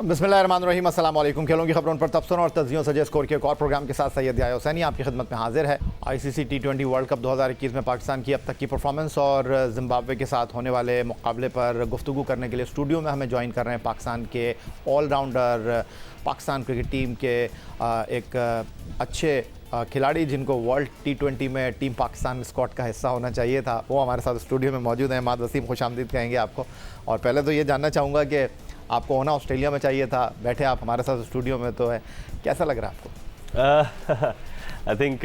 बिस्मिल्लाहिर्रहमानिर्रहीम, अस्सलाम वालेकुम। खेलों की खबरों पर तबसरों और तज्जियों से स्कोर के एक और प्रोग्राम के साथ सैयद याह्या हुसैनी आपकी खिदमत में हाजिर है। आईसीसी T20 वर्ल्ड कप 2021 में पाकिस्तान की अब तक की परफॉर्मेंस और जिम्बाब्वे के साथ होने वाले मुकाबले पर गुफ्तगू करने के लिए स्टूडियो में हमें ज्वाइन कर रहे हैं पाकिस्तान के ऑलराउंडर, पाकिस्तान क्रिकेट टीम के एक अच्छे खिलाड़ी जिनको वर्ल्ड T20 में टीम पाकिस्तान स्क्वाड का हिस्सा होना चाहिए था, वो हमारे साथ स्टूडियो में मौजूद हैं। इमाद वसीम, खुशामदीद कहेंगे आपको। और पहले तो ये जानना चाहूँगा कि आपको होना ऑस्ट्रेलिया में चाहिए था, बैठे आप हमारे साथ स्टूडियो में तो है, कैसा लग रहा है आपको? आई थिंक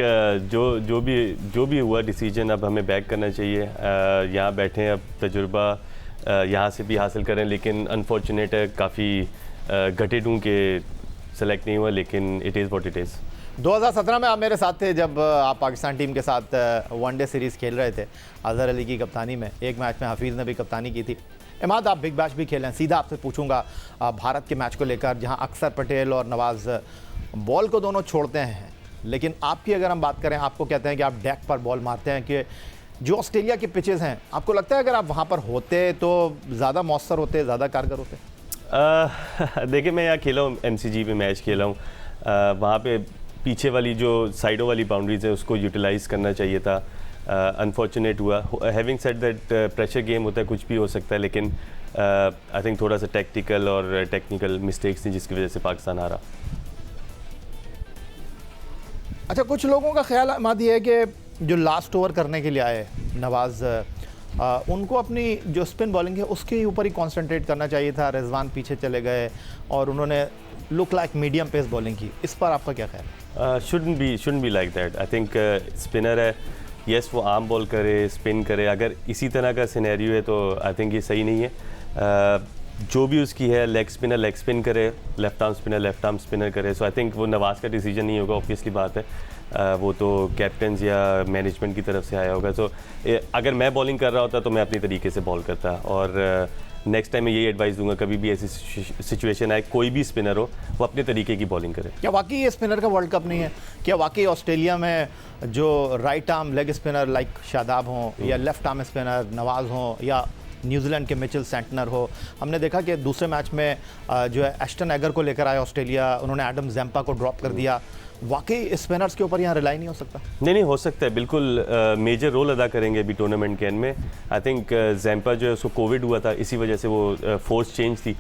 जो भी हुआ डिसीजन अब हमें बैक करना चाहिए। यहाँ बैठे हैं, अब तजुर्बा यहाँ से भी हासिल करें, लेकिन अनफॉर्चुनेट है, काफ़ी गटेड हूँ कि सेलेक्ट नहीं हुआ, लेकिन it is what it is. 2017 में आप मेरे साथ थे जब आप पाकिस्तान टीम के साथ वनडे सीरीज़ खेल रहे थे अजहर अली की कप्तानी में। एक मैच में हफीज़ ने भी कप्तानी की थी। इमाद, आप बिग बैश भी खेलें, सीधा आपसे पूछूंगा भारत के मैच को लेकर, जहां अक्सर पटेल और नवाज़ बॉल को दोनों छोड़ते हैं, लेकिन आपकी अगर हम बात करें, आपको कहते हैं कि आप डेक पर बॉल मारते हैं, कि जो ऑस्ट्रेलिया के पिचेस हैं, आपको लगता है अगर आप वहाँ पर होते तो ज़्यादा मौसर होते, ज़्यादा कारगर होते? देखिए, मैं यहाँ खेला हूँ, MCG पे मैच खेला हूँ, वहाँ पे पीछे वाली जो साइडों वाली बाउंड्रीज़ है उसको यूटिलाइज़ करना चाहिए था। अनफॉर्चुनेट हुआ। Having said that, pressure game होता है, कुछ भी हो सकता है, लेकिन आई थिंक थोड़ा सा टैक्टिकल और टेक्निकल मिस्टेक्स थी जिसकी वजह से पाकिस्तान हारा। अच्छा, कुछ लोगों का ख्याल इमाद ये है कि जो लास्ट ओवर करने के लिए आए नवाज़, उनको अपनी जो स्पिन बॉलिंग है उसके ऊपर ही कॉन्सेंट्रेट करना चाहिए था। रिजवान पीछे चले गए और उन्होंने look like medium pace bowling की। इस पर आपका क्या ख्याल है? Shouldn't be like that. I think spinner है, यस वो आर्म बॉल करे, स्पिन करे, अगर इसी तरह का सिनेरियो है तो आई थिंक ये सही नहीं है। जो भी उसकी है, लेग स्पिनर लेग स्पिन करे, left arm spinner left arm spinner करे। सो आई थिंक वो नवाज़ का डिसीजन नहीं होगा, ऑब्वियसली बात है। वो तो कैप्टन या मैनेजमेंट की तरफ से आया होगा। सो अगर मैं बॉलिंग कर रहा होता तो मैं अपनी तरीके से बॉल करता, और नेक्स्ट टाइम मैं यही एडवाइस दूंगा, कभी भी ऐसी सिचुएशन आए, कोई भी स्पिनर हो, वो अपने तरीके की बॉलिंग करे। क्या वाकई ये स्पिनर का वर्ल्ड कप नहीं है? क्या वाकई ऑस्ट्रेलिया में जो right arm leg spinner like Shadab हों, या लेफ्ट आर्म स्पिनर नवाज़ हों, या न्यूजीलैंड के मिचेल सेंटनर हो, हमने देखा कि दूसरे मैच में जो है एस्टन एगर को लेकर आया ऑस्ट्रेलिया, उन्होंने एडम ज़ैम्पा को ड्रॉप कर दिया। वाकई स्पिनर्स के ऊपर यहाँ रिलाई नहीं हो सकता? नहीं हो सकता है, बिल्कुल मेजर रोल अदा करेंगे अभी टूर्नामेंट के एंड में। आई थिंक ज़ैम्पा जो है उसको कोविड हुआ था, इसी वजह से वो फोर्स चेंज थी।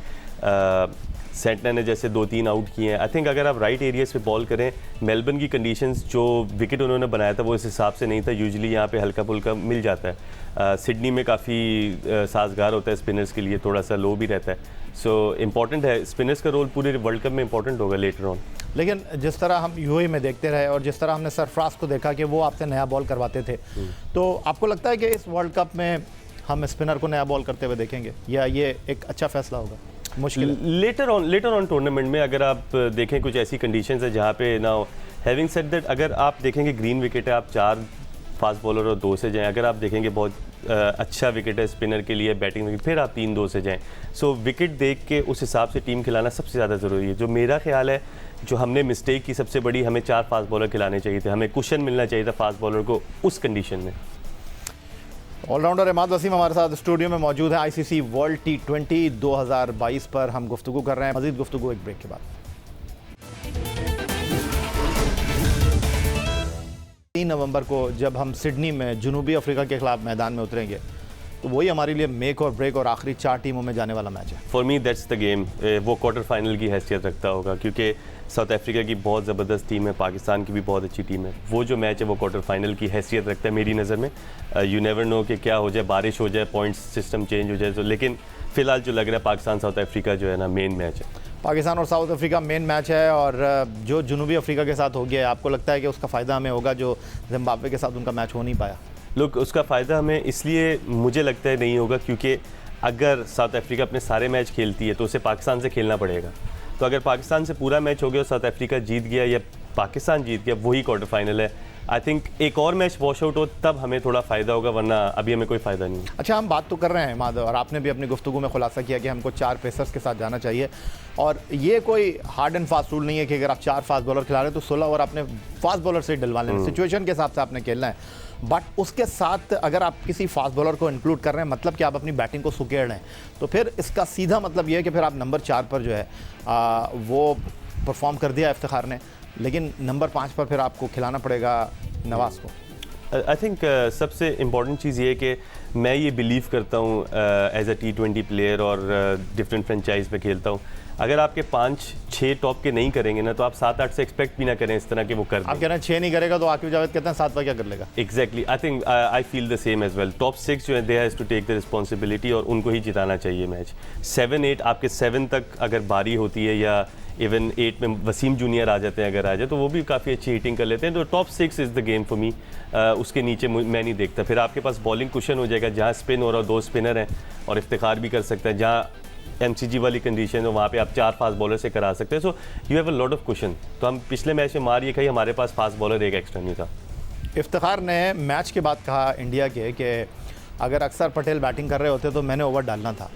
सेंटनर ने जैसे 2-3 आउट किए हैं। आई थिंक अगर आप राइट एरियाज पे बॉल करें, मेलबर्न की कंडीशंस जो विकेट उन्होंने बनाया था वो इस हिसाब से नहीं था, यूजुअली यहाँ पे हल्का फुल्का मिल जाता है। सिडनी में काफ़ी साजगार होता है स्पिनर्स के लिए, थोड़ा सा लो भी रहता है। सो इम्पॉर्टेंट है, स्पिनर्स का रोल पूरे वर्ल्ड कप में इंपॉर्टेंट होगा लेटर ऑन। लेकिन जिस तरह हम यूएई में देखते रहे और जिस तरह हमने सरफराज को देखा कि वो आपसे नया बॉल करवाते थे, तो आपको लगता है कि इस वर्ल्ड कप में हम स्पिनर को नया बॉल करते हुए देखेंगे, या ये एक अच्छा फैसला होगा? मुश्किल लेटर ऑन टूर्नामेंट में अगर आप देखें, कुछ ऐसी कंडीशंस है जहाँ पे ना, हैविंग सेड दैट, अगर आप देखेंगे ग्रीन विकेट है, आप 4 फास्ट बॉलर और 2 से जाएं। अगर आप देखेंगे बहुत अच्छा विकेट है स्पिनर के लिए, बैटिंग विकेट, फिर आप 3-2 से जाएं। सो विकेट देख के उस हिसाब से टीम खिलाना सबसे ज़्यादा ज़रूरी है। जो मेरा ख्याल है, जो हमने मिस्टेक की सबसे बड़ी, हमें 4 फास्ट बॉलर खिलाने चाहिए थे, हमें कुशन मिलना चाहिए था फास्ट बॉलर को उस कंडीशन में। ऑलराउंडर इमाद वसीम हमारे साथ स्टूडियो में मौजूद है। आईसीसी वर्ल्ड T20 2022 पर हम गुफ्तगू कर रहे हैं। मज़ीद गुफ्तगू एक ब्रेक के बाद। 3 नवंबर को जब हम सिडनी में जनूबी अफ्रीका के खिलाफ मैदान में उतरेंगे, तो वही हमारे लिए मेक और ब्रेक और आखिरी 4 टीमों में जाने वाला मैच है। For me that's the game. वो क्वार्टर फाइनल की हैसियत रखता होगा, क्योंकि साउथ अफ्रीका की बहुत ज़बरदस्त टीम है, पाकिस्तान की भी बहुत अच्छी टीम है। वो जो मैच है वो क्वार्टर फाइनल की हैसियत रखता है मेरी नज़र में। यू नेवर नो कि क्या हो जाए, बारिश हो जाए, पॉइंट्स सिस्टम चेंज हो जाए, तो लेकिन फ़िलहाल जो लग रहा है पाकिस्तान साउथ अफ्रीका जो है ना, मेन मैच है। पाकिस्तान और साउथ अफ्रीका मेन मैच है, और जो जनूबी अफ्रीका के साथ हो गया, आपको लगता है कि उसका फ़ायदा हमें होगा जो जिम्बाब्वे के साथ उनका मैच हो नहीं पाया? लोग उसका फ़ायदा हमें इसलिए मुझे लगता है नहीं होगा, क्योंकि अगर साउथ अफ्रीका अपने सारे मैच खेलती है तो उसे पाकिस्तान से खेलना पड़ेगा। तो अगर पाकिस्तान से पूरा मैच हो गया और साउथ अफ्रीका जीत गया या पाकिस्तान जीत गया, वही क्वार्टर फाइनल है। आई थिंक एक और मैच वॉश आउट हो तब हमें थोड़ा फ़ायदा होगा, वरना अभी हमें कोई फ़ायदा नहीं है। अच्छा, हम बात तो कर रहे हैं माधव, और आपने भी अपनी गुफ्तगू में खुलासा किया कि हमको 4 पेसर्स के साथ जाना चाहिए, और ये कोई हार्ड एंड फास्ट रूल नहीं है कि अगर आप 4 फास्ट बॉलर खिला रहे हैं तो 16 ओवर आपने फास्ट बॉलर से डलवा लेना, सिचुएशन के हिसाब से आपने खेलना है। बट उसके साथ अगर आप किसी फास्ट बॉलर को इंक्लूड कर रहे हैं, मतलब कि आप अपनी बैटिंग को सुकेड़ रहे हैं, तो फिर इसका सीधा मतलब ये है कि फिर आप नंबर 4 पर जो है वो परफॉर्म कर दिया इफ्तिखार ने, लेकिन नंबर 5 पर फिर आपको खिलाना पड़ेगा नवाज़ को। आई थिंक सबसे इम्पॉर्टेंट चीज़ ये है कि मैं ये बिलीव करता हूँ एज अ T20 प्लेयर और डिफरेंट फ्रेंचाइज पे खेलता हूँ, अगर आपके 5-6 टॉप के नहीं करेंगे ना, तो आप 7-8 से एक्सपेक्ट भी ना करें इस तरह के वो कर दें। आप कह रहे हैं 6 नहीं करेगा तो आकिब जावेद कहते हैं 7 पर क्या कर लेगा। Exactly, I think I feel the same as well. Top 6 जो है they has to take the responsibility और उनको ही जिताना चाहिए मैच। 7-8 आपके 7 तक अगर बारी होती है या इवन 8 में वसीम जूनियर आ जाते हैं, अगर आ जाए तो वो भी काफ़ी अच्छी हिटिंग कर लेते हैं। तो top 6 is the game for me. उसके नीचे मैं नहीं देखता। फिर आपके पास बॉलिंग कुशन हो जाएगा, जहाँ स्पिन हो रहा हो 2 स्पिनर हैं और इफ्तिखार भी कर सकता है। जहाँ MCG वाली कंडीशन है वहाँ पे आप 4 फास्ट बॉलर से करा सकते हैं। So you have a lot of cushion. तो हम पिछले मैच में मार ये खाई, हमारे पास फास्ट बॉलर एक एक्स्ट्रा नहीं था। इफ्तिखार ने मैच के बाद कहा इंडिया के कि अगर अक्सर पटेल बैटिंग कर रहे होते तो मैंने ओवर डालना था।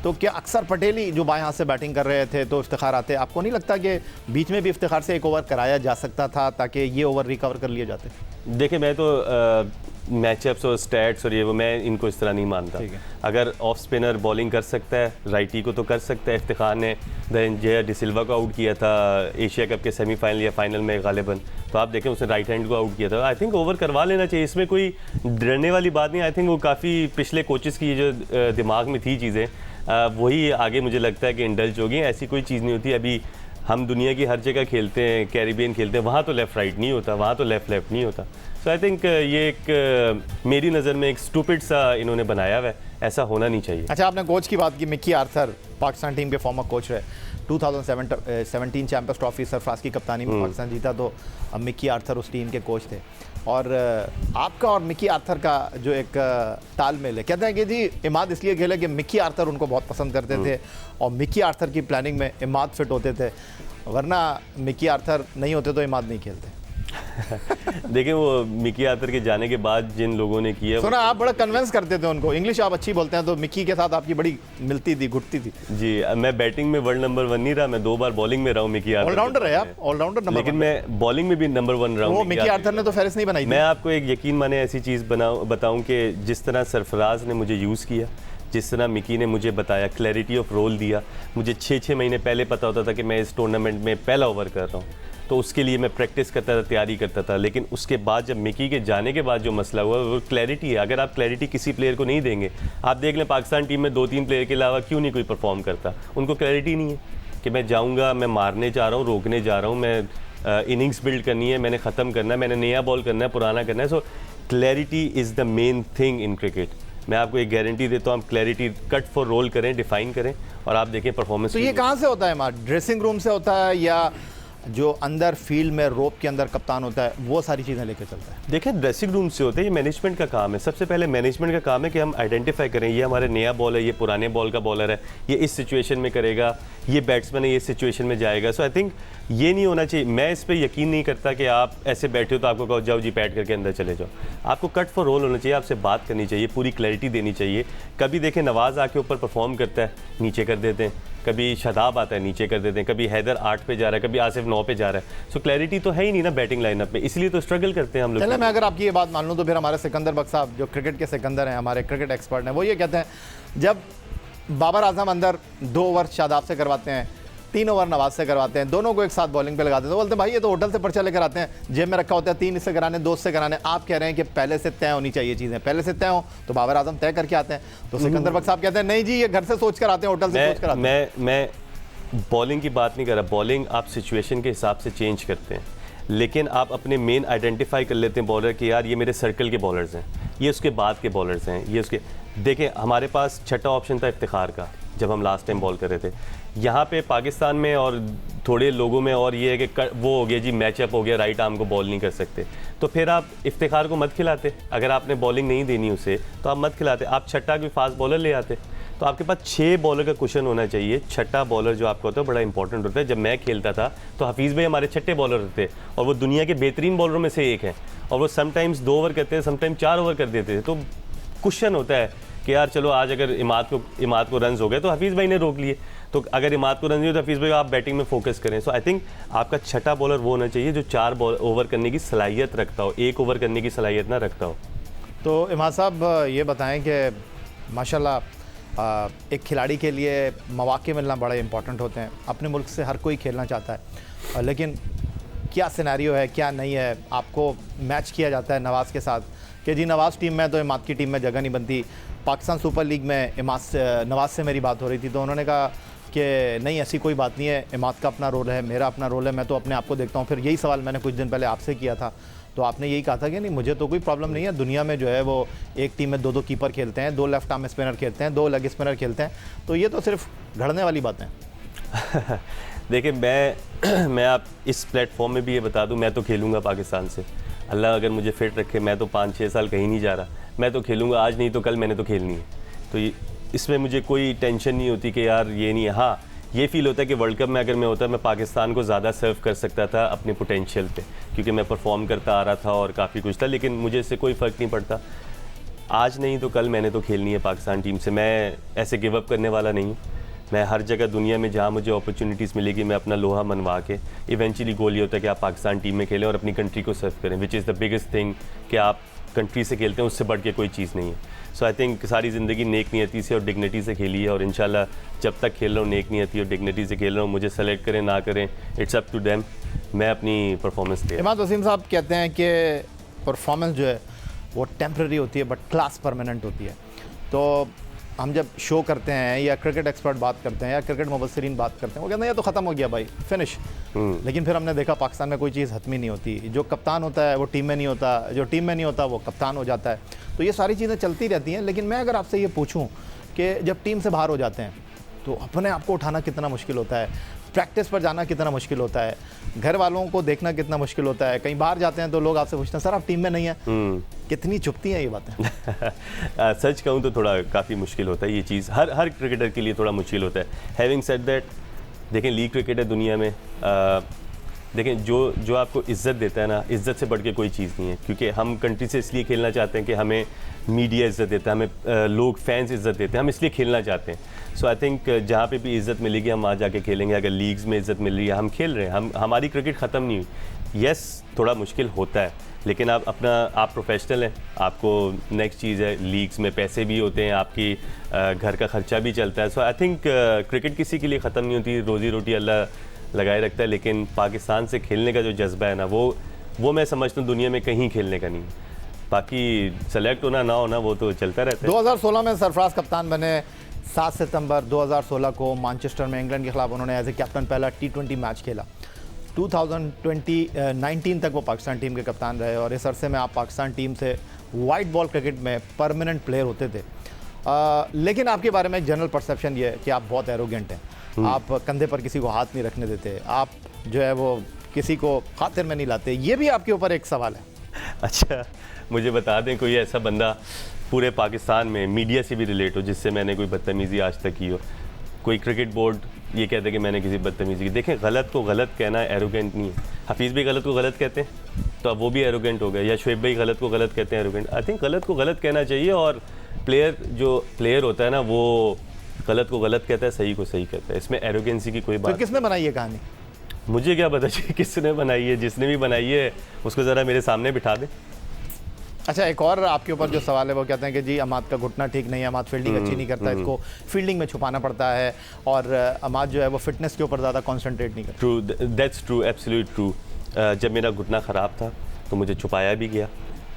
तो क्या अक्सर पटेल ही जो बाएं हाथ से बैटिंग कर रहे थे तो इफ्तिखार आते? आपको नहीं लगता कि बीच में भी इफ्तिखार से एक ओवर कराया जा सकता था ताकि ये ओवर रिकवर कर लिए जाते? देखिए, मैं तो मैचअप्स और स्टैट्स और ये वो मैं इनको इस तरह नहीं मानता। अगर ऑफ स्पिनर बॉलिंग कर सकता है, राइटी को तो कर सकता है। इफ्तिखार ने जया डिसिल्वा को आउट किया था एशिया कप के सेमीफाइनल या फाइनल में गालिबन, तो आप देखें उसने राइट हैंड को आउट किया था। आई थिंक ओवर करवा लेना चाहिए, इसमें कोई डरने वाली बात नहीं। आई थिंक वो काफ़ी पिछले कोचेस की जो दिमाग में थी चीज़ें वही आगे मुझे लगता है कि इंडल्ज हो गई। ऐसी कोई चीज़ नहीं होती। अभी हम दुनिया की हर जगह खेलते हैं, कैरिबियन खेलते हैं, वहाँ तो लेफ़्ट राइट नहीं होता, वहाँ तो लेफ़्ट नहीं होता। सो आई थिंक ये एक मेरी नज़र में एक स्टूपिड सा इन्होंने बनाया हुआ है, ऐसा होना नहीं चाहिए। अच्छा, आपने कोच की बात की। मिकी आर्थर पाकिस्तान टीम के फॉर्मर कोच रहे, 2017 चैंपियंस ट्रॉफी सरफराज की कप्तानी में पाकिस्तान जीता, तो अब मिकी आर्थर उस टीम के कोच थे। और आपका और मिकी आर्थर का जो एक तालमेल है, कहते हैं कि जी इमाद इसलिए खेले कि मिकी आर्थर उनको बहुत पसंद करते थे और मिकी आर्थर की प्लानिंग में इमाद फिट होते थे, वरना मिकी आर्थर नहीं होते तो इमाद नहीं खेलते। देखिए, वो मिकी आर्थर के जाने के बाद जिन लोगों ने किया, सुना आप बड़ा कन्विंस करते थे उनको, इंग्लिश आप अच्छी बोलते हैं, तो मिकी के साथ आपकी बड़ी मिलती थी, घुटती थी। जी, मैं बैटिंग में वर्ल्ड नंबर 1 नहीं रहा, मैं 2 बार बॉलिंग में रहा हूँ। मिकी आर्थर ऑलराउंडर है आप, ऑलराउंडर नंबर 1, लेकिन मैं बॉलिंग में भी नंबर 1 रहा हूँ। मिकी आर्थर ने तो फहरिस्त नहीं बनाई। मैं आपको एक यकीन माने ऐसी चीज़ बताऊँ कि जिस तरह सरफराज ने मुझे यूज़ किया, जिस तरह मिकी ने मुझे बताया, क्लैरिटी ऑफ रोल दिया, मुझे 6-6 महीने पहले पता होता था कि मैं इस टूर्नामेंट में पहला ओवर कर रहा हूँ, तो उसके लिए मैं प्रैक्टिस करता था, तैयारी करता था। लेकिन उसके बाद जब मिकी के जाने के बाद जो मसला हुआ वो क्लैरिटी है। अगर आप क्लैरिटी किसी प्लेयर को नहीं देंगे, आप देख लें पाकिस्तान टीम में 2-3 प्लेयर के अलावा क्यों नहीं कोई परफॉर्म करता, उनको क्लैरिटी नहीं है कि मैं जाऊँगा, मैं मारने जा रहा हूँ, रोकने जा रहा हूँ, मैं इनिंग्स बिल्ड करनी है, मैंने ख़त्म करना है, मैंने नया बॉल करना है, पुराना करना है। So clarity is the main thing in cricket. मैं आपको एक गारंटी देता हूँ, आप क्लैरिटी कट फॉर रोल करें, डिफाइन करें और आप देखें परफॉर्मेंस। तो ये कहाँ से होता है मार? ड्रेसिंग रूम से होता है या जो अंदर फील्ड में रोप के अंदर कप्तान होता है वो सारी चीज़ें लेकर चलता है? देखें, ड्रेसिंग रूम से होते हैं, ये मैनेजमेंट का काम है। सबसे पहले मैनेजमेंट का काम है कि हम आइडेंटिफाई करें ये हमारे नया बॉल है, ये पुराने बॉल का बॉलर है, ये इस सिचुएशन में करेगा, ये बैट्समैन है, ये सिचुएशन में जाएगा। सो आई थिंक ये नहीं होना चाहिए। मैं इस पर यकीन नहीं करता कि आप ऐसे बैठे हो तो आपको कहो जाओ जी पैड करके अंदर चले जाओ। आपको कट फॉर रोल होना चाहिए, आपसे बात करनी चाहिए, पूरी क्लैरिटी देनी चाहिए। कभी देखें नवाज़ आके ऊपर परफॉर्म करता है, नीचे कर देते हैं, कभी शदाब आता है, नीचे कर देते हैं, कभी हैदर 8 पे जा रहा है, कभी आसिफ 9 पे जा रहा है। सो क्लैरिटी तो है ही नहीं ना बैटिंग लाइनअप में, इसलिए तो स्ट्रगल करते हैं हम लोग। चले, मैं अगर आपकी ये बात मान लूँ तो फिर हमारे सिकंदर बख्श साहब जो क्रिकेट के सिकंदर हैं, हमारे क्रिकेट एक्सपर्ट हैं, वो ये कहते हैं जब बाबर आजम अंदर 2 ओवर शादाब से करवाते हैं, 3 ओवर नवाज से करवाते हैं, दोनों को एक साथ बॉलिंग पे लगाते हैं, तो बोलते हैं भाई ये तो होटल से पर्चा लेकर आते हैं, जेब में रखा होता है, 3 इससे कराने, 2 से कराने। आप कह रहे हैं कि पहले से तय होनी चाहिए चीज़ें, पहले से तय हो तो बाबर आजम तय करके आते हैं, तो सिकंदर बख्श साहब कहते हैं नहीं जी ये घर से सोच कर आते हैं, होटल से सोच कर आते हैं। मैं बॉलिंग की बात नहीं कर रहा। बॉलिंग आप सिचुएशन के हिसाब से चेंज करते हैं, लेकिन आप अपने मेन आइडेंटिफाई कर लेते हैं बॉलर कि यार ये मेरे सर्कल के बॉलर्स हैं, ये उसके बाद के बॉलर्स हैं, ये उसके। देखें, हमारे पास छठा ऑप्शन था इफ्तिखार का जब हम लास्ट टाइम बॉल कर रहे थे। यहाँ पे पाकिस्तान में और थोड़े लोगों में और ये है कि वो हो गया जी मैचअप हो गया, राइट आर्म को बॉल नहीं कर सकते, तो फिर आप इफ्तिखार को मत खिलाते। अगर आपने बॉलिंग नहीं देनी उसे तो आप मत खिलाते, आप छठा कोई फास्ट बॉलर ले आते। तो आपके पास 6 बॉलर का कुशन होना चाहिए। छठा बॉलर जो आपका होता है बड़ा इंपॉर्टेंट होता है। जब मैं खेलता था तो हफीज़ भाई हमारे छठे बॉलर होते और वो दुनिया के बेहतरीन बॉलरों में से एक है, और वो समटाइम्स 2 ओवर करते हैं, समटाइम्स 4 ओवर कर देते थे। तो कुशन होता है कि यार चलो आज अगर इमाद को रन्स हो गए तो हफीज़ भाई ने रोक लिए। तो अगर इमाद को रन नहीं हो तो हफीज़ भाई आप बैटिंग में फोकस करें। सो आई थिंक आपका छठा बॉलर वो होना चाहिए जो 4 ओवर करने की सलाहियत रखता हो, 1 ओवर करने की सलाहियत ना रखता हो। तो इमाद साहब ये बताएं कि माशाल्लाह एक खिलाड़ी के लिए मौके मिलना बड़े इंपॉर्टेंट होते हैं। अपने मुल्क से हर कोई खेलना चाहता है, लेकिन क्या सिनेरियो है, क्या नहीं है? आपको मैच किया जाता है नवाज़ के साथ कि जी नवाज़ टीम में तो इमाद की टीम में जगह नहीं बनती। पाकिस्तान सुपर लीग में नवाज़ से मेरी बात हो रही थी तो उन्होंने कहा कि नहीं ऐसी कोई बात नहीं है, इमाद का अपना रोल है, मेरा अपना रोल है, मैं तो अपने आप को देखता हूँ। फिर यही सवाल मैंने कुछ दिन पहले आपसे किया था तो आपने यही कहा था कि नहीं मुझे तो कोई प्रॉब्लम नहीं है, दुनिया में जो है वो एक टीम में 2-2 कीपर खेलते हैं, 2 लेफ्ट आर्म स्पिनर खेलते हैं, 2 लेग स्पिनर खेलते हैं, तो ये तो सिर्फ घड़ने वाली बातें हैं। देखिए मैं आप इस प्लेटफॉर्म में भी ये बता दूं, मैं तो खेलूंगा पाकिस्तान से। अल्लाह अगर मुझे फिट रखे, मैं तो 5-6 साल कहीं नहीं जा रहा, मैं तो खेलूंगा, आज नहीं तो कल मैंने तो खेलनी है। तो इसमें मुझे कोई टेंशन नहीं होती कि यार ये नहीं है। हाँ ये फील होता है कि वर्ल्ड कप में अगर मैं होता मैं पाकिस्तान को ज़्यादा सर्व कर सकता था अपने पोटेंशियल पे, क्योंकि मैं परफॉर्म करता आ रहा था और काफ़ी कुछ था, लेकिन मुझे इससे कोई फ़र्क नहीं पड़ता। आज नहीं तो कल मैंने तो खेलनी है पाकिस्तान टीम से। मैं ऐसे गिव अप करने वाला नहीं हूँ। मैं हर जगह दुनिया में जहाँ मुझे अपॉर्चुनिटीज़ मिलेगी मैं अपना लोहा मनवा के, इवेंचुअली गोल ये होता है कि आप पाकिस्तान टीम में खेलें और अपनी कंट्री को सर्व करें, which is the biggest thing कि आप कंट्री से खेलते हैं, उससे बढ़ के कोई चीज़ नहीं है। सो आई थिंक सारी ज़िंदगी नेक नियति से और डिग्निटी से खेली है और इंशाल्लाह जब तक खेल रहा हूँ नेक नियति और डिग्निटी से खेल रहा हूँ। मुझे सेलेक्ट करें ना करें, इट्स अप टू देम, मैं अपनी परफॉर्मेंस दे। इमाद वसीम साहब कहते हैं कि परफॉर्मेंस जो है वो टेम्प्रेरी होती है बट क्लास परमानेंट होती है। तो हम जब शो करते हैं या क्रिकेट एक्सपर्ट बात करते हैं या क्रिकेट मुबस्सिरीन बात करते हैं, वो कहते हैं ये तो ख़त्म हो गया भाई, फिनिश। लेकिन फिर हमने देखा पाकिस्तान में कोई चीज़ हतमी नहीं होती। जो कप्तान होता है वो टीम में नहीं होता, जो टीम में नहीं होता वो कप्तान हो जाता है। तो ये सारी चीज़ें चलती रहती हैं। लेकिन मैं अगर आपसे ये पूछूं कि जब टीम से बाहर हो जाते हैं तो अपने आप को उठाना कितना मुश्किल होता है, प्रैक्टिस पर जाना कितना मुश्किल होता है, घर वालों को देखना कितना मुश्किल होता है। कहीं बाहर जाते हैं तो लोग आपसे पूछते हैं सर आप टीम में नहीं हैं, कितनी चुभती हैं ये बातें? सच कहूँ तो थोड़ा काफ़ी मुश्किल होता है ये चीज़, हर क्रिकेटर के लिए थोड़ा मुश्किल होता है। हैविंग सेड दैट, देखें लीग क्रिकेट है दुनिया में, देखें जो आपको इज़्ज़त देता है ना, इज़्ज़त से बढ़ के कोई चीज़ नहीं है। क्योंकि हम कंट्री से इसलिए खेलना चाहते हैं कि हमें मीडिया इज़्ज़त देता है, हमें लोग फैंस इज़्ज़त देते हैं, हम इसलिए खेलना चाहते हैं। सो आई थिंक जहाँ पे भी इज़्ज़त मिलेगी हम वहाँ जाके खेलेंगे। अगर लीग्स में इज़्ज़त मिल रही है, हम खेल रहे हैं, हमारी क्रिकेट ख़त्म नहीं हुई। येस थोड़ा मुश्किल होता है, लेकिन आप प्रोफेशनल हैं, आपको नेक्स्ट चीज़ है लीग्स में पैसे भी होते हैं, आपकी घर का खर्चा भी चलता है। सो आई थिंक क्रिकेट किसी के लिए ख़त्म नहीं होती, रोज़ी रोटी अल्लाह लगाए रखता है। लेकिन पाकिस्तान से खेलने का जो जज्बा है ना, वो मैं समझता हूँ दुनिया में कहीं खेलने का नहीं है। बाकी सेलेक्ट होना ना होना वो तो चलता रहता है। 2016 में सरफराज कप्तान बने। 7 सितंबर 2016 को मैनचेस्टर में इंग्लैंड के खिलाफ उन्होंने एज ए कैप्टन पहला T20 मैच खेला। 2019 तक वो पाकिस्तान टीम के कप्तान रहे और इस अरसे में आप पाकिस्तान टीम से वाइट बॉल क्रिकेट में परमानेंट प्लेयर होते थे। लेकिन आपके बारे में जनरल परसेप्शन ये है कि आप बहुत एरोगेंट हैं, आप कंधे पर किसी को हाथ नहीं रखने देते, आप जो है वो किसी को खातिर में नहीं लाते। ये भी आपके ऊपर एक सवाल है। अच्छा मुझे बता दें कोई ऐसा बंदा पूरे पाकिस्तान में मीडिया से भी रिलेट हो जिससे मैंने कोई बदतमीज़ी आज तक की हो, कोई क्रिकेट बोर्ड ये कहते हैं कि मैंने किसी बदतमीज़ी की। देखें गलत को गलत कहना एरोगेंट नहीं है। हफीज़ भी गलत को गलत कहते हैं तो अब वो भी एरोगेंट हो गए, या शुएब भाई गलत को गलत कहते हैं एरोगेंट। आई थिंक गलत को गलत कहना चाहिए और प्लेयर होता है ना वो गलत को गलत कहता है, सही को सही कहता है, इसमें एरोगेंसी की कोई बात। तो किसने बनाई ये कहानी? मुझे क्या पता चाहिए किसने बनाई है, जिसने भी बनाई है उसको ज़रा मेरे सामने बिठा दें। अच्छा एक और आपके ऊपर जो सवाल है वो कहते हैं कि जी अमाद का घुटना ठीक नहीं है, अमाद फील्डिंग अच्छी नहीं करता, इसको फील्डिंग में छुपाना पड़ता है और अमाद जो है वो फिटनेस के ऊपर ज़्यादा कॉन्सेंट्रेट नहीं करता। True, that's true, absolute true. जब मेरा घुटना ख़राब था तो मुझे छुपाया भी गया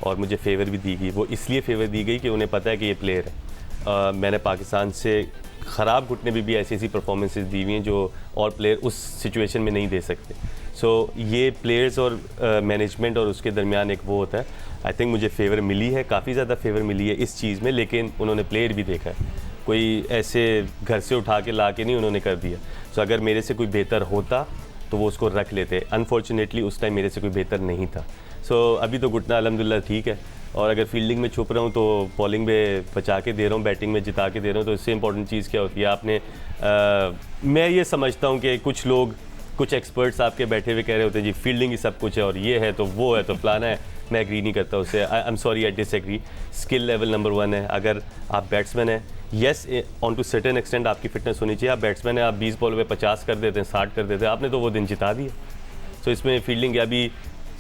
और मुझे फेवर भी दी गई। वो इसलिए फेवर दी गई कि उन्हें पता है कि ये प्लेयर है। मैंने पाकिस्तान से ख़राब घुटने में भी ऐसी परफॉर्मेंसेस दी हुई हैं जो और प्लेयर उस सिचुएशन में नहीं दे सकते। सो ये प्लेयर्स और मैनेजमेंट और उसके दरमियान एक वो होता है। आई थिंक मुझे फेवर मिली है, काफ़ी ज़्यादा फेवर मिली है इस चीज़ में, लेकिन उन्होंने प्लेयर भी देखा है, कोई ऐसे घर से उठा के ला के नहीं उन्होंने कर दिया। सो अगर मेरे से कोई बेहतर होता तो वो उसको रख लेते। अनफॉर्चुनेटली उस टाइम मेरे से कोई बेहतर नहीं था। सो अभी तो घुटना अल्हम्दुलिल्लाह ठीक है और अगर फील्डिंग में छुप रहा हूँ तो बॉलिंग में बचा के दे रहा हूँ, बैटिंग में जिता के दे रहा हूँ। तो इससे इंपॉर्टेंट चीज़ क्या होती है आपने मैं ये समझता हूँ कि कुछ एक्सपर्ट्स आपके बैठे हुए कह रहे होते हैं जी फील्डिंग ही सब कुछ है और ये है तो वो है तो फलाना है। मैं एग्री नहीं करता उससे। I am sorry, I disagree. Skill level number 1 है। अगर आप बैट्समैन हैं yes on to certain extent आपकी फिटनेस होनी चाहिए। आप बैट्समैन हैं, आप 20 बॉल पे 50 कर देते हैं, 60 कर देते हैं, आपने तो वो दिन जिता दिया। सो इसमें फील्डिंग या अभी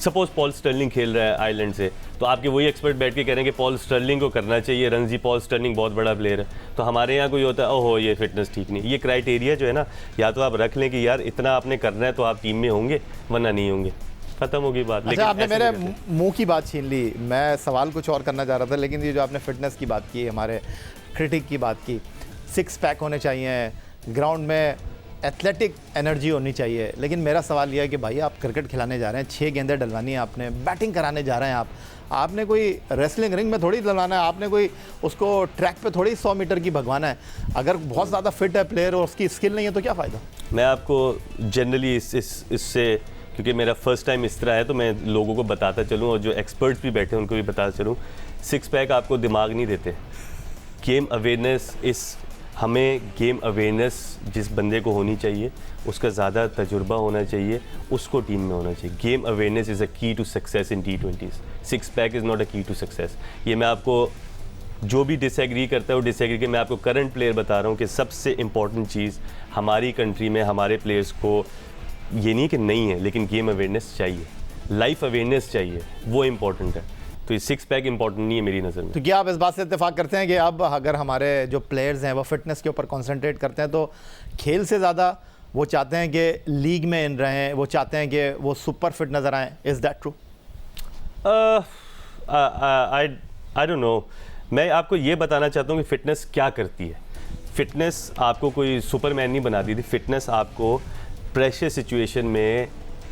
सपोज पॉल स्टर्लिंग खेल रहा है आयरलैंड से, तो आपके वही एक्सपर्ट बैठ के कह रहे हैं कि पॉल स्टर्लिंग को करना चाहिए, रणजी पॉल स्टर्लिंग बहुत बड़ा प्लेयर है। तो हमारे यहाँ कोई होता है ओहो ये फिटनेस ठीक नहीं। ये क्राइटेरिया जो है ना, या तो आप रख लें कि यार इतना आपने करना है तो आप टीम में होंगे, वरना नहीं होंगे, खत्म होगी बात। अच्छा, आपने मेरे मुंह की बात छीन ली। मैं सवाल कुछ और करना चाह रहा था, लेकिन ये जो आपने फिटनेस की बात की, हमारे क्रिटिक की बात की, 6 पैक होने चाहिए, ग्राउंड में एथलेटिक एनर्जी होनी चाहिए, लेकिन मेरा सवाल यह है कि भाई आप क्रिकेट खिलाने जा रहे हैं, 6 गेंदें डलवानी है आपने, बैटिंग कराने जा रहे हैं आपने कोई रेसलिंग रिंग में थोड़ी डलवाना है, आपने कोई उसको ट्रैक पे थोड़ी 100 मीटर की भगवाना है। अगर बहुत ज़्यादा फिट है प्लेयर और उसकी स्किल नहीं है तो क्या फ़ायदा। मैं आपको जनरली इससे, क्योंकि मेरा फर्स्ट टाइम इस तरह है, तो मैं लोगों को बताता चलूँ और जो एक्सपर्ट्स भी बैठे हैं उनको भी बताता चलूँ, 6 पैक आपको दिमाग नहीं देते। गेम अवेयरनेस हमें गेम अवेयरनेस जिस बंदे को होनी चाहिए, उसका ज़्यादा तजुर्बा होना चाहिए, उसको टीम में होना चाहिए। Game awareness is a key to success in T20s। 6 pack is not a key to success. ये मैं आपको, जो भी डिसएग्री करता है वो डिसएग्री के, मैं आपको करंट प्लेयर बता रहा हूँ कि सबसे इम्पॉर्टेंट चीज़ हमारी कंट्री में हमारे प्लेयर्स को ये नहीं कि नहीं है, लेकिन गेम अवेयरनेस चाहिए, लाइफ अवेयरनेस चाहिए, वो इम्पॉर्टेंट है। तो ये 6 पैक इंपॉर्टेंट नहीं है मेरी नज़र में। तो क्या आप इस बात से इत्तेफाक करते हैं कि अब अगर हमारे जो प्लेयर्स हैं वो फिटनेस के ऊपर कंसंट्रेट करते हैं, तो खेल से ज़्यादा वो चाहते हैं कि लीग में इन रहें, वो चाहते हैं कि वो सुपर फिट नज़र आएँ? Is that true? I don't know. मैं आपको ये बताना चाहता हूँ कि फ़िटनेस क्या करती है। फ़िटनेस आपको कोई सुपरमैन नहीं बना दी थी। फ़िटनेस आपको प्रेशर सिचुएशन में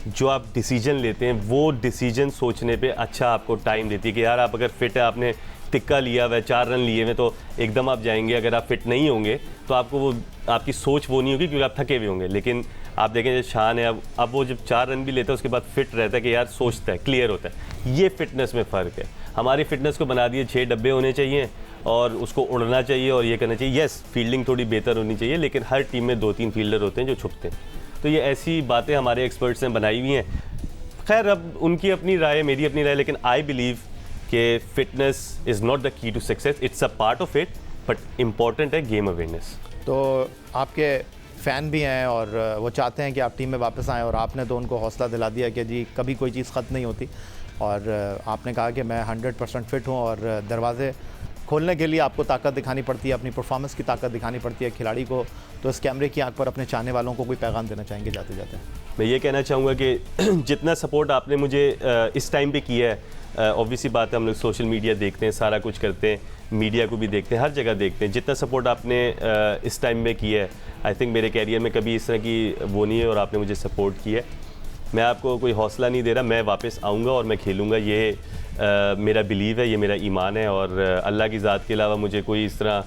जो आप डिसीजन लेते हैं, वो डिसीजन सोचने पे अच्छा आपको टाइम देती है कि यार आप अगर फिट है, आपने तिक्का लिया हुआ है, 4 रन लिए हुए, तो एकदम आप जाएंगे। अगर आप फिट नहीं होंगे तो आपको वो, आपकी सोच वो नहीं होगी क्योंकि आप थके हुए होंगे। लेकिन आप देखें जो शान है, अब वो जब 4 रन भी लेता है उसके बाद फिट रहता है कि यार सोचता है, क्लियर होता है। ये फिटनेस में फ़र्क है। हमारी फिटनेस को बना दिए 6 डब्बे होने चाहिए और उसको उड़ना चाहिए और ये करना चाहिए। येस, फील्डिंग थोड़ी बेहतर होनी चाहिए, लेकिन हर टीम में 2-3 फील्डर होते हैं जो छुपते हैं। तो ये ऐसी बातें हमारे एक्सपर्ट्स ने बनाई हुई हैं। खैर, अब उनकी अपनी राय है, मेरी अपनी राय, लेकिन आई बिलीव कि fitness is not the key to success, it's a part of it, but important है गेम अवेयरनेस। तो आपके फ़ैन भी हैं और वो चाहते हैं कि आप टीम में वापस आएँ, और आपने तो उनको हौसला दिला दिया कि जी कभी कोई चीज़ ख़त्म नहीं होती, और आपने कहा कि मैं 100% फ़िट हूँ और दरवाजे खोलने के लिए आपको ताकत दिखानी पड़ती है, अपनी परफॉर्मेंस की ताकत दिखानी पड़ती है खिलाड़ी को। तो इस कैमरे की आंख पर अपने चाहने वालों को कोई पैगाम देना चाहेंगे जाते जाते? मैं ये कहना चाहूँगा कि जितना सपोर्ट आपने मुझे इस टाइम पे किया है, ऑब्वियसली बात है, हम लोग सोशल मीडिया देखते हैं, सारा कुछ करते हैं, मीडिया को भी देखते हैं, हर जगह देखते हैं। जितना सपोर्ट आपने इस टाइम में किया है, आई थिंक मेरे कैरियर में कभी इस तरह की वो नहीं है, और आपने मुझे सपोर्ट किया है। मैं आपको कोई हौसला नहीं दे रहा, मैं वापस आऊँगा और मैं खेलूँगा। ये मेरा बिलीव है, ये मेरा ईमान है, और अल्लाह की ज़ात के अलावा मुझे कोई इस तरह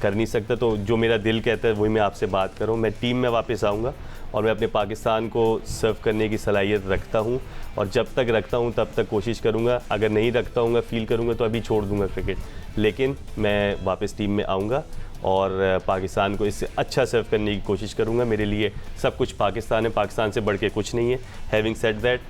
कर नहीं सकता। तो जो मेरा दिल कहता है वही मैं आपसे बात कर रहा हूँ। मैं टीम में वापस आऊँगा और मैं अपने पाकिस्तान को सर्व करने की सलाहियत रखता हूँ, और जब तक रखता हूँ तब तक कोशिश करूँगा। अगर नहीं रखता हूँ, फील करूँगा तो अभी छोड़ दूँगा क्रिकेट, लेकिन मैं वापस टीम में आऊँगा और पाकिस्तान को इससे अच्छा सर्व करने की कोशिश करूँगा। मेरे लिए सब कुछ पाकिस्तान है, पाकिस्तान से बढ़ के कुछ नहीं है। हैविंग सेड दैट,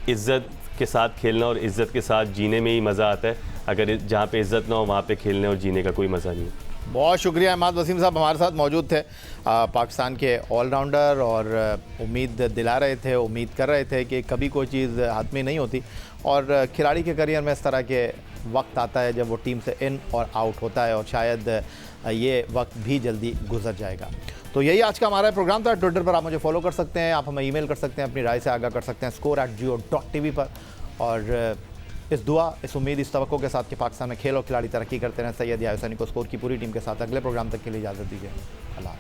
इज़्ज़त के साथ खेलना और इज़्ज़त के साथ जीने में ही मज़ा आता है। अगर जहाँ पे इज़्ज़त ना हो वहाँ पे खेलने और जीने का कोई मज़ा नहीं है। बहुत शुक्रिया इमाद वसीम साहब, हमारे साथ मौजूद थे। पाकिस्तान के ऑलराउंडर, और उम्मीद दिला रहे थे, उम्मीद कर रहे थे कि कभी कोई चीज़ हातमी नहीं होती, और खिलाड़ी के करियर में इस तरह के वक्त आता है जब वो टीम से इन और आउट होता है, और शायद ये वक्त भी जल्दी गुजर जाएगा। तो यही आज का हमारा प्रोग्राम था। ट्विटर पर आप मुझे फॉलो कर सकते हैं, आप हमें ईमेल कर सकते हैं, अपनी राय से आगाह कर सकते हैं score@jio.tv पर। और इस दुआ, इस उम्मीद, इस तवक्को के साथ कि पाकिस्तान में खेल और खिलाड़ी तरक्की करते रहें, सैयद याहिया हुसैनी को स्कोर की पूरी टीम के साथ अगले प्रोग्राम तक के लिए इजाज़त दीजिए। अल्लाह।